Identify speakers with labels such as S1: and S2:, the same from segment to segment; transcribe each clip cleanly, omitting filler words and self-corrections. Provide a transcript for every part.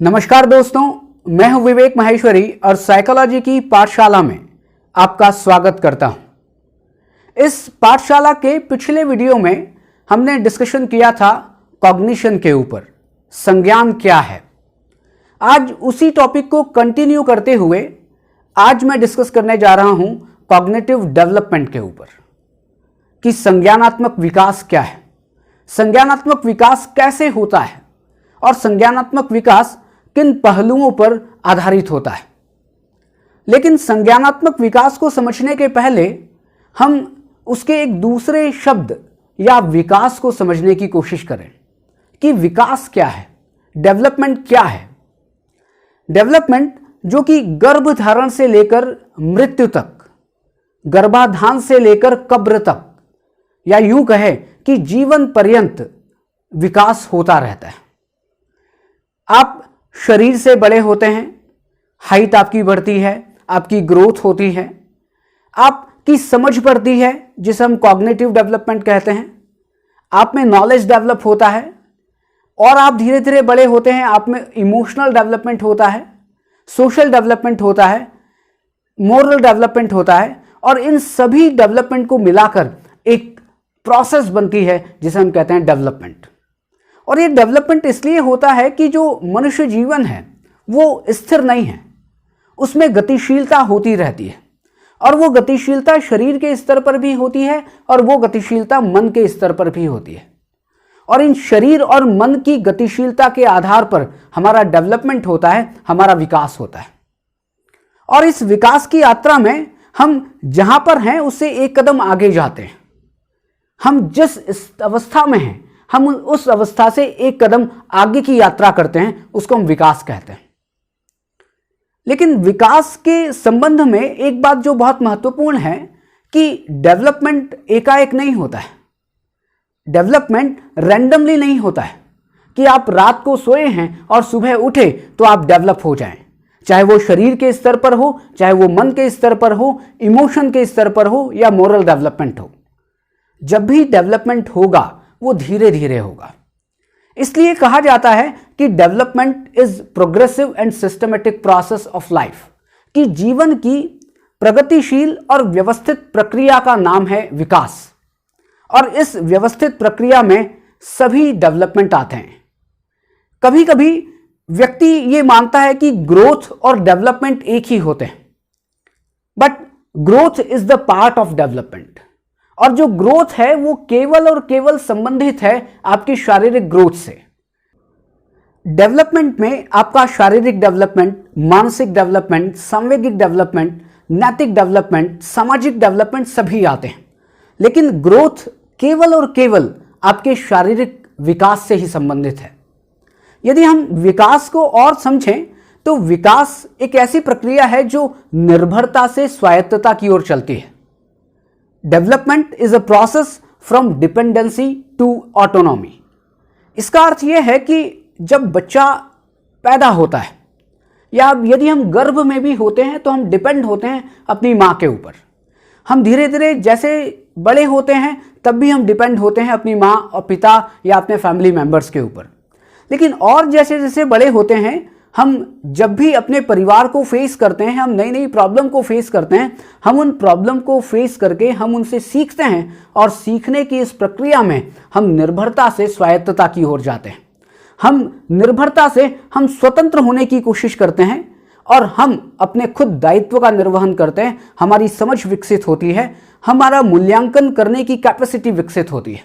S1: नमस्कार दोस्तों, मैं हूं विवेक माहेश्वरी और साइकोलॉजी की पाठशाला में आपका स्वागत करता हूं। इस पाठशाला के पिछले वीडियो में हमने डिस्कशन किया था कॉग्निशन के ऊपर, संज्ञान क्या है। आज उसी टॉपिक को कंटिन्यू करते हुए आज मैं डिस्कस करने जा रहा हूं कॉग्निटिव डेवलपमेंट के ऊपर कि संज्ञानात्मक विकास क्या है, संज्ञानात्मक विकास कैसे होता है और संज्ञानात्मक विकास किन पहलुओं पर आधारित होता है। लेकिन संज्ञानात्मक विकास को समझने के पहले हम उसके एक दूसरे शब्द या विकास को समझने की कोशिश करें कि विकास क्या है, डेवलपमेंट क्या है। डेवलपमेंट जो कि गर्भधारण से लेकर मृत्यु तक, गर्भाधान से लेकर कब्र तक, या यूं कहे कि जीवन पर्यंत विकास होता रहता है। आप शरीर से बड़े होते हैं, हाइट आपकी बढ़ती है, आपकी ग्रोथ होती है, आपकी समझ बढ़ती है जिसे हम कॉग्निटिव डेवलपमेंट कहते हैं, आप में नॉलेज डेवलप होता है और आप धीरे धीरे बड़े होते हैं, आप में इमोशनल डेवलपमेंट होता है, सोशल डेवलपमेंट होता है, मोरल डेवलपमेंट होता है और इन सभी डेवलपमेंट को मिलाकर एक प्रोसेस बनती है जिसे हम कहते हैं डेवलपमेंट। और ये डेवलपमेंट इसलिए होता है कि जो मनुष्य जीवन है वो स्थिर नहीं है, उसमें गतिशीलता होती रहती है और वो गतिशीलता शरीर के स्तर पर भी होती है और वो गतिशीलता मन के स्तर पर भी होती है। और इन शरीर और मन की गतिशीलता के आधार पर हमारा डेवलपमेंट होता है, हमारा विकास होता है। और इस विकास की यात्रा में हम जहां पर हैं उससे एक कदम आगे जाते हैं। हम जिस अवस्था में हैं हम उस अवस्था से एक कदम आगे की यात्रा करते हैं, उसको हम विकास कहते हैं। लेकिन विकास के संबंध में एक बात जो बहुत महत्वपूर्ण है कि डेवलपमेंट एकाएक नहीं होता है, डेवलपमेंट रैंडमली नहीं होता है कि आप रात को सोए हैं और सुबह उठे तो आप डेवलप हो जाएं। चाहे वो शरीर के स्तर पर हो, चाहे वो मन के स्तर पर हो, इमोशन के स्तर पर हो या मोरल डेवलपमेंट हो, जब भी डेवलपमेंट होगा वो धीरे धीरे होगा। इसलिए कहा जाता है कि development is progressive and systematic process of life, कि जीवन की प्रगतिशील और व्यवस्थित प्रक्रिया का नाम है विकास। और इस व्यवस्थित प्रक्रिया में सभी डेवलपमेंट आते हैं। कभी कभी व्यक्ति ये मानता है कि ग्रोथ और डेवलपमेंट एक ही होते हैं, but growth is the part of development. और जो ग्रोथ है वो केवल और केवल संबंधित है आपकी शारीरिक ग्रोथ से। डेवलपमेंट में आपका शारीरिक डेवलपमेंट, मानसिक डेवलपमेंट, सांवेगिक डेवलपमेंट, नैतिक डेवलपमेंट, सामाजिक डेवलपमेंट सभी आते हैं। लेकिन ग्रोथ केवल और केवल आपके शारीरिक विकास से ही संबंधित है। यदि हम विकास को और समझें तो विकास एक ऐसी प्रक्रिया है जो निर्भरता से स्वायत्तता की ओर चलती है। Development is a process from dependency to autonomy. इसका अर्थ यह है कि जब बच्चा पैदा होता है या यदि हम गर्भ में भी होते हैं तो हम डिपेंड होते हैं अपनी माँ के ऊपर। हम धीरे धीरे जैसे बड़े होते हैं तब भी हम डिपेंड होते हैं अपनी माँ और पिता या अपने फैमिली मेंबर्स के ऊपर। लेकिन और जैसे जैसे बड़े होते हैं हम जब भी अपने परिवार को फेस करते हैं, हम नई नई प्रॉब्लम को फेस करते हैं, हम उन प्रॉब्लम को फेस करके हम उनसे सीखते हैं और सीखने की इस प्रक्रिया में हम निर्भरता से स्वायत्तता की ओर जाते हैं। हम निर्भरता से हम स्वतंत्र होने की कोशिश करते हैं और हम अपने खुद दायित्व का निर्वहन करते हैं। हमारी समझ विकसित होती है, हमारा मूल्यांकन करने की कैपेसिटी विकसित होती है।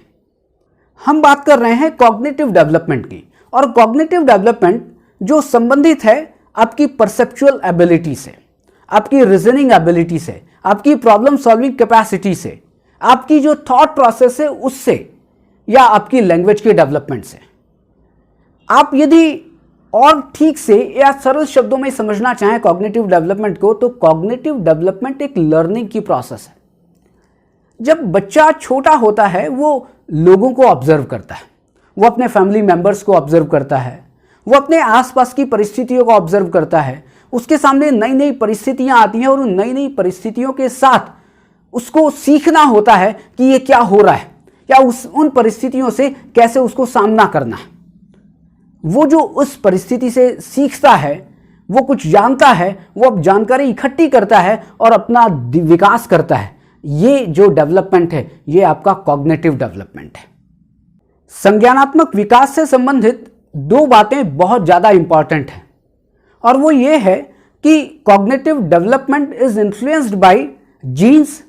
S1: हम बात कर रहे हैं कॉग्निटिव डेवलपमेंट की, और कॉग्निटिव डेवलपमेंट जो संबंधित है आपकी परसेप्चुअल एबिलिटी से, आपकी रीजनिंग एबिलिटी से, आपकी प्रॉब्लम सॉल्विंग कैपेसिटी से, आपकी जो थॉट प्रोसेस है उससे, या आपकी लैंग्वेज के डेवलपमेंट से। आप यदि और ठीक से या सरल शब्दों में समझना चाहें कॉग्निटिव डेवलपमेंट को, तो कॉग्निटिव डेवलपमेंट एक लर्निंग की प्रोसेस है। जब बच्चा छोटा होता है वो लोगों को ऑब्जर्व करता है, वो अपने फैमिली मेंबर्स को ऑब्जर्व करता है, वो अपने आसपास की परिस्थितियों को ऑब्जर्व करता है। उसके सामने नई नई परिस्थितियां आती हैं और उन नई नई परिस्थितियों के साथ उसको सीखना होता है कि ये क्या हो रहा है या उन परिस्थितियों से कैसे उसको सामना करना है। वो जो उस परिस्थिति से सीखता है, वो कुछ जानता है, वो अब जानकारी इकट्ठी करता है और अपना विकास करता है। ये जो डेवलपमेंट है, ये आपका कॉग्निटिव डेवलपमेंट है। संज्ञानात्मक विकास से संबंधित दो बातें बहुत ज़्यादा इंपॉर्टेंट हैं, और वो ये है कि cognitive development is influenced by genes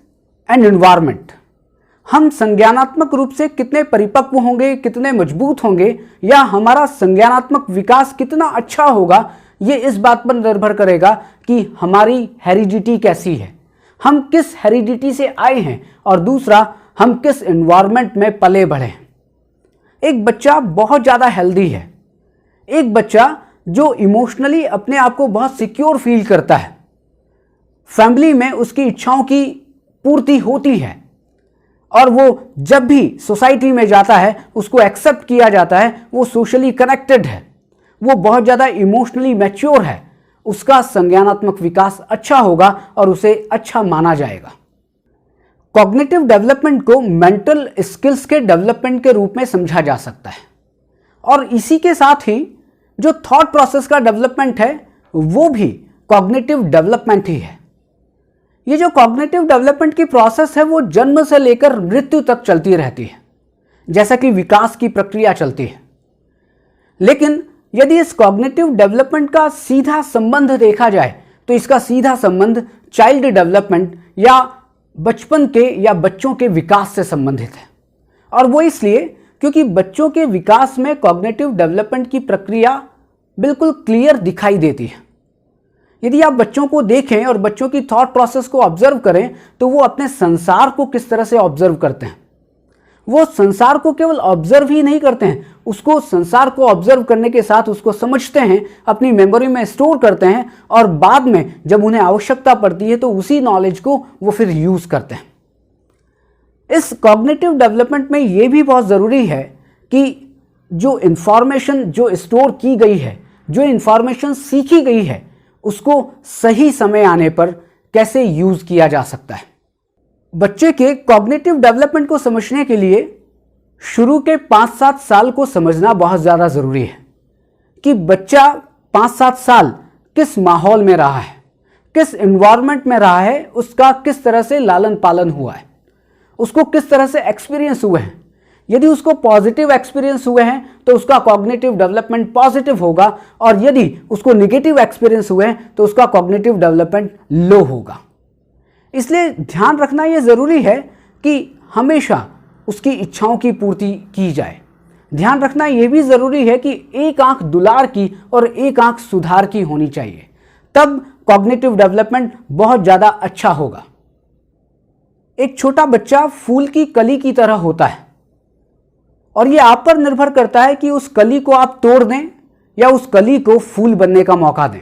S1: and environment. हम संज्ञानात्मक रूप से कितने परिपक्व होंगे, कितने मजबूत होंगे, या हमारा संज्ञानात्मक विकास कितना अच्छा होगा, ये इस बात पर निर्भर करेगा कि हमारी हेरिडिटी कैसी है, हम किस हेरिडिटी से आए हैं, और दूसरा हम किस एनवायरनमेंट में पले बढ़े हैं। एक बच्चा बहुत ज़्यादा हेल्दी है, एक बच्चा जो इमोशनली अपने आप को बहुत सिक्योर फील करता है, फैमिली में उसकी इच्छाओं की पूर्ति होती है, और वो जब भी सोसाइटी में जाता है उसको एक्सेप्ट किया जाता है, वो सोशली कनेक्टेड है, वो बहुत ज़्यादा इमोशनली मैच्योर है, उसका संज्ञानात्मक विकास अच्छा होगा और उसे अच्छा माना जाएगा। कॉग्निटिव डेवलपमेंट को मेंटल स्किल्स के डेवलपमेंट के रूप में समझा जा सकता है, और इसी के साथ ही जो थॉट प्रोसेस का डेवलपमेंट है वो भी कॉग्निटिव डेवलपमेंट ही है। ये जो कॉग्निटिव डेवलपमेंट की प्रोसेस है वो जन्म से लेकर मृत्यु तक चलती रहती है, जैसा कि विकास की प्रक्रिया चलती है। लेकिन यदि इस कॉग्निटिव डेवलपमेंट का सीधा संबंध देखा जाए तो इसका सीधा संबंध चाइल्ड डेवलपमेंट या बचपन के या बच्चों के विकास से संबंधित है, और वो इसलिए क्योंकि बच्चों के विकास में कॉग्निटिव डेवलपमेंट की प्रक्रिया बिल्कुल क्लियर दिखाई देती है। यदि आप बच्चों को देखें और बच्चों की थॉट प्रोसेस को ऑब्जर्व करें तो वो अपने संसार को किस तरह से ऑब्जर्व करते हैं। वो संसार को केवल ऑब्जर्व ही नहीं करते हैं, उसको संसार को ऑब्जर्व करने के साथ उसको समझते हैं, अपनी मेमोरी में स्टोर करते हैं, और बाद में जब उन्हें आवश्यकता पड़ती है तो उसी नॉलेज को वो फिर यूज करते हैं। इस कॉग्निटिव डेवलपमेंट में ये भी बहुत ज़रूरी है कि जो इंफॉर्मेशन जो स्टोर की गई है, जो इंफॉर्मेशन सीखी गई है, उसको सही समय आने पर कैसे यूज किया जा सकता है। बच्चे के कॉग्निटिव डेवलपमेंट को समझने के लिए शुरू के 5-7 साल को समझना बहुत ज़्यादा ज़रूरी है कि बच्चा 5-7 साल किस माहौल में रहा है, किस एनवायरनमेंट में रहा है, उसका किस तरह से लालन पालन हुआ है, उसको किस तरह से एक्सपीरियंस हुए हैं। यदि उसको पॉजिटिव एक्सपीरियंस हुए हैं तो उसका कॉग्निटिव डेवलपमेंट पॉजिटिव होगा, और यदि उसको नेगेटिव एक्सपीरियंस हुए हैं तो उसका कॉग्निटिव डेवलपमेंट लो होगा। इसलिए ध्यान रखना यह ज़रूरी है कि हमेशा उसकी इच्छाओं की पूर्ति की जाए। ध्यान रखना यह भी ज़रूरी है कि एक आंख दुलार की और एक आंख सुधार की होनी चाहिए, तब कॉग्निटिव डेवलपमेंट बहुत ज़्यादा अच्छा होगा। एक छोटा बच्चा फूल की कली की तरह होता है, और ये आप पर निर्भर करता है कि उस कली को आप तोड़ दें या उस कली को फूल बनने का मौका दें।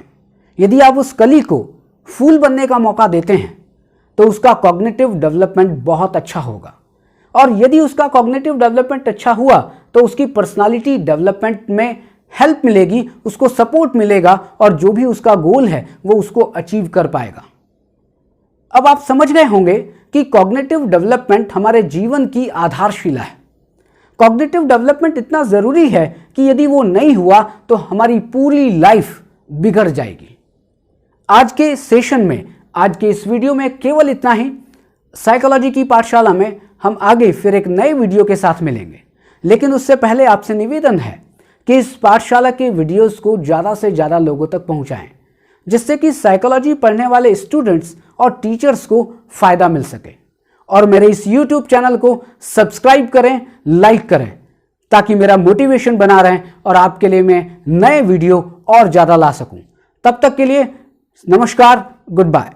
S1: यदि आप उस कली को फूल बनने का मौका देते हैं तो उसका कॉग्निटिव डेवलपमेंट बहुत अच्छा होगा, और यदि उसका कॉग्निटिव डेवलपमेंट अच्छा हुआ तो उसकी पर्सनालिटी डेवलपमेंट में हेल्प मिलेगी, उसको सपोर्ट मिलेगा, और जो भी उसका गोल है वो उसको अचीव कर पाएगा। अब आप समझ गए होंगे कि कॉग्निटिव डेवलपमेंट हमारे जीवन की आधारशिला है। कॉग्निटिव डेवलपमेंट इतना ज़रूरी है कि यदि वो नहीं हुआ तो हमारी पूरी लाइफ बिगड़ जाएगी। आज के सेशन में, आज के इस वीडियो में केवल इतना ही। साइकोलॉजी की पाठशाला में हम आगे फिर एक नए वीडियो के साथ मिलेंगे, लेकिन उससे पहले आपसे निवेदन है कि इस पाठशाला के वीडियोस को ज़्यादा से ज़्यादा लोगों तक पहुंचाएं, जिससे कि साइकोलॉजी पढ़ने वाले स्टूडेंट्स और टीचर्स को फ़ायदा मिल सके। और मेरे इस YouTube चैनल को सब्सक्राइब करें, लाइक करें, ताकि मेरा मोटिवेशन बना रहे और आपके लिए मैं नए वीडियो और ज़्यादा ला सकूं। तब तक के लिए नमस्कार, गुड बाय।